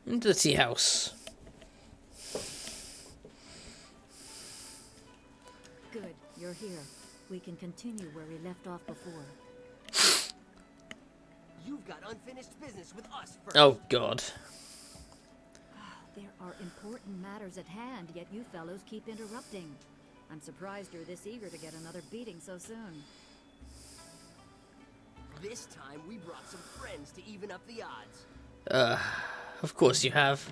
Into the tea house. Good, you're here. We can continue where we left off before. You've got unfinished business with us first. Oh God. There are important matters at hand, yet you fellows keep interrupting. I'm surprised you're this eager to get another beating so soon. This time we brought some friends to even up the odds. Of course you have.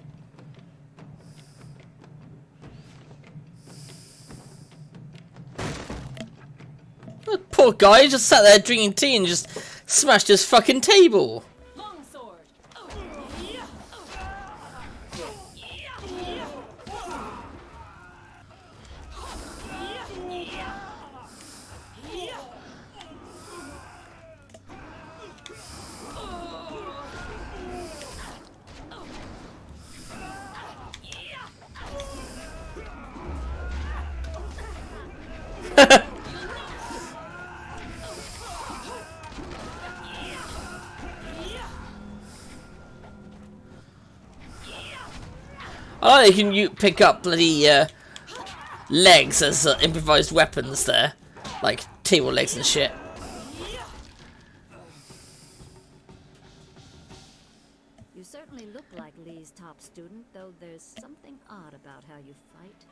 That poor guy just sat there drinking tea and just smashed his fucking table. Longsword. I like they can pick up bloody legs as improvised weapons there, like table legs and shit. You certainly look like Lee's top student, though there's something odd about how you fight.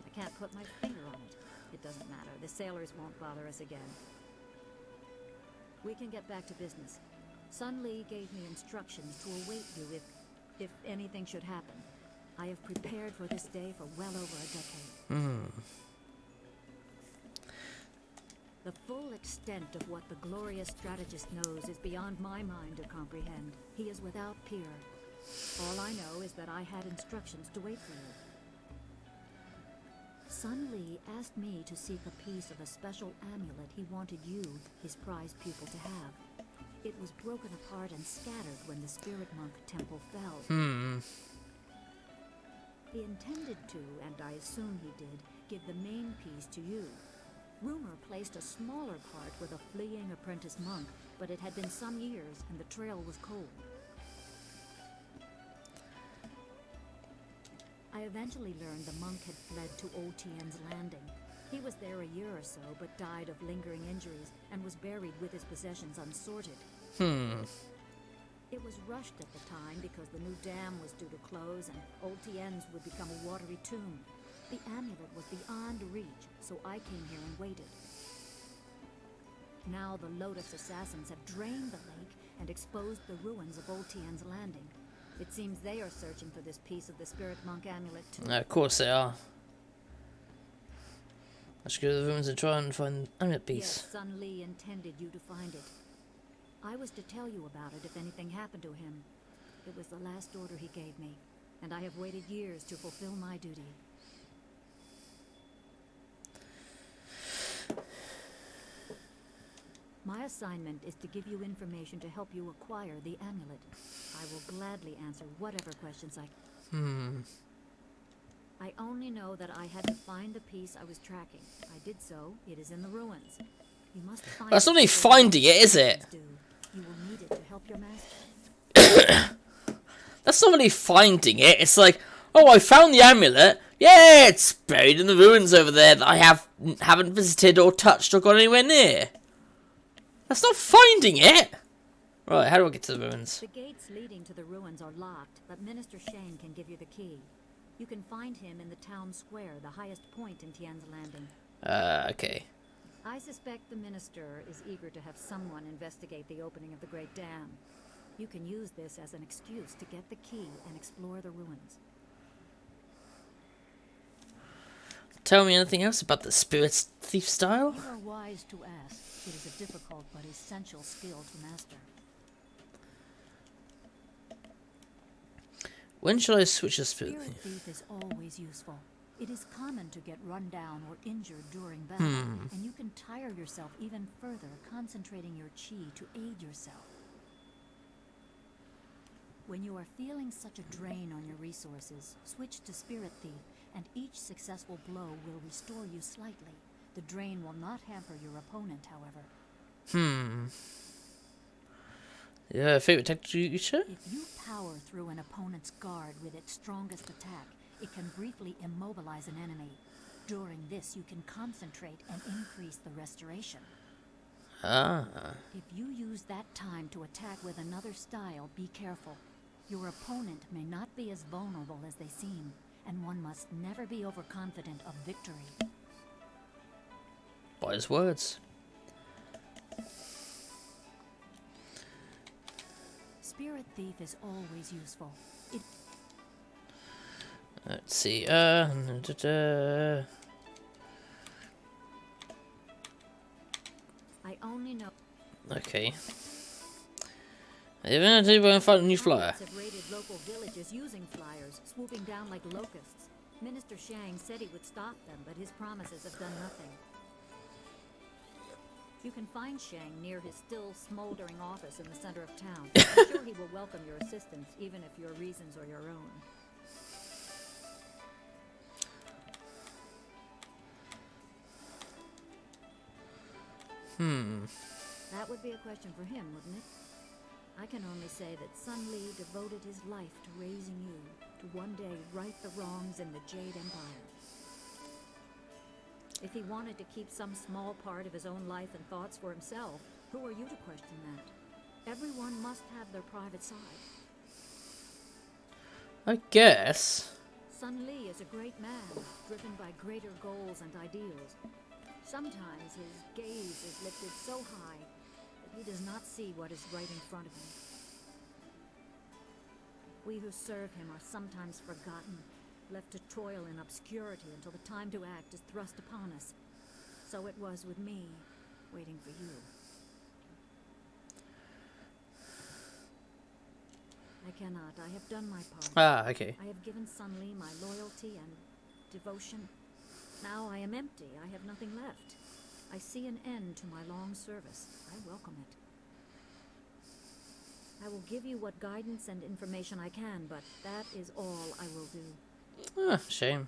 I can't put my finger on it. It doesn't matter. The sailors won't bother us again. We can get back to business. Sun Lee gave me instructions to await you if anything should happen. I have prepared for this day for well over a decade. The full extent of what the glorious strategist knows is beyond my mind to comprehend. He is without peer. All I know is that I had instructions to wait for you. Sun Lee asked me to seek a piece of a special amulet he wanted you, his prized pupil, to have. It was broken apart and scattered when the spirit monk temple fell. He intended to, and I assume he did, give the main piece to you. Rumor placed a smaller part with a fleeing apprentice monk, but it had been some years and the trail was cold. I eventually learned the monk had fled to Old Tien's Landing. He was there a year or so, but died of lingering injuries and was buried with his possessions unsorted. It was rushed at the time because the new dam was due to close and Old Tien's would become a watery tomb. The amulet was beyond reach, so I came here and waited. Now the Lotus assassins have drained the lake and exposed the ruins of Old Tien's Landing. It seems they are searching for this piece of the spirit monk amulet too. Of course they are. Let's go to the ruins and try and find the amulet piece. Yes, Sun Lee intended you to find it. I was to tell you about it if anything happened to him. It was the last order he gave me, and I have waited years to fulfill my duty. My assignment is to give you information to help you acquire the amulet. I will gladly answer whatever questions I only know that I had to find the piece I was tracking. I did so. It is in the ruins. You must find That's not only finding it, is it? You will need it to help your master. That's not really finding it. It's like, oh, I found the amulet. Yeah, it's buried in the ruins over there that I haven't visited or touched or gone anywhere near. That's not finding it. Right, how do I get to the ruins? The gates leading to the ruins are locked, but Minister Shane can give you the key. You can find him in the town square, the highest point in Tien's Landing. Okay. I suspect the minister is eager to have someone investigate the opening of the Great Dam. You can use this as an excuse to get the key and explore the ruins. Tell me anything else about the spirit thief style? You are wise to ask. It is a difficult but essential skill to master. When should I switch to spirit Spirit thief? thief is always useful. It is common to get run down or injured during battle, and you can tire yourself even further concentrating your chi to aid yourself. When you are feeling such a drain on your resources, switch to Spirit Thief, and each successful blow will restore you slightly. The drain will not hamper your opponent, however. Yeah, favorite teacher? If you power through an opponent's guard with its strongest attack, it can briefly immobilize an enemy. During this, you can concentrate and increase the restoration. Ah. If you use that time to attack with another style, be careful. Your opponent may not be as vulnerable as they seem, and one must never be overconfident of victory. Wise words. Spirit Thief is always useful. It Let's see. I only know Okay. Even if you want to find a new flyer. have raided local villages using flyers, swooping down like locusts. Minister Shang said he would stop them, but his promises have done nothing. You can find Shang near his still smoldering office in the center of town. I'm sure he will welcome your assistance, even if your reasons are your own. That would be a question for him, wouldn't it? I can only say that Sun Li devoted his life to raising you, to one day right the wrongs in the Jade Empire. If he wanted to keep some small part of his own life and thoughts for himself, who are you to question that? Everyone must have their private side. I guess. Sun Li is a great man, driven by greater goals and ideals. Sometimes his gaze is lifted so high that he does not see what is right in front of him. We who serve him are sometimes forgotten, left to toil in obscurity until the time to act is thrust upon us. So it was with me, waiting for you. I cannot. I have done my part. Ah, okay. I have given Sun Li my loyalty and devotion. Now I am empty. I have nothing left. I see an end to my long service. I welcome it. I will give you what guidance and information I can, but that is all I will do. Ah, shame.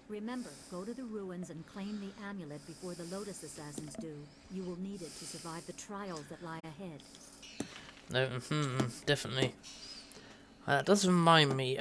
Remember, go to the ruins and claim the amulet before the Lotus Assassins do. You will need it to survive the trials that lie ahead. No, definitely. That does remind me,